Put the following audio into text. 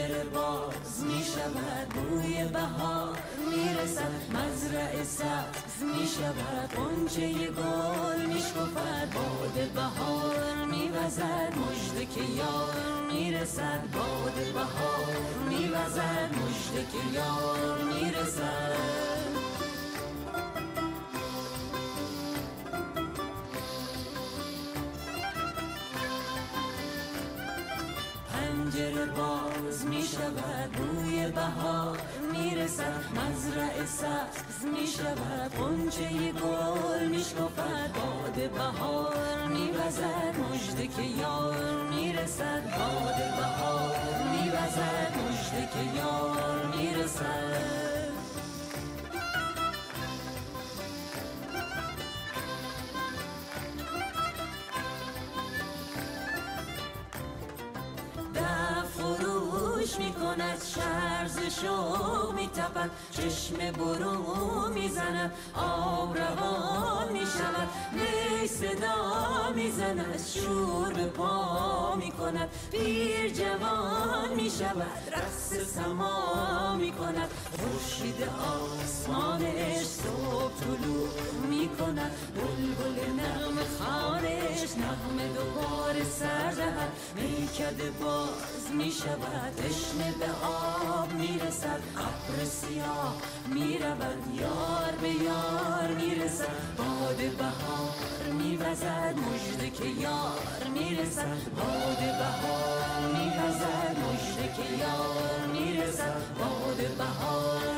پنجره باز می شود، بوی بهار می رسد، مزرعه سبز می شود، غنچه گل می شکفد، باد بهار می وزد، مژده که یار می رسد، باد بهار می وزد، مژده که یار می رسد. پنجره باز می شود، بوی بهار می رسد، مزرعه سبز می شود، غنچه گل می شکفد، باد بهار می وزد، مژده که یار می رسد، باد بهار می وزد، مژده که یار می رسد. می کند شرز شوق می تپد، چشم برو می زند، آب روان می شود، نی صدا می زند، شور به پا می کند، پیر جوان می شود، رقص سما می کند، خورشید آسمانش صبح طلوع می کند، بلبل نغمه خوانش نغمه دوباره سر دهد، میکده باز می شود، تشنه به آب می رسد، ابر سیاه می رود، یار به یار می رسد، باد بهار می وزد، مژده که یار می رسد، باد بهار می وزد، مژده که یار می رسد، باد بهار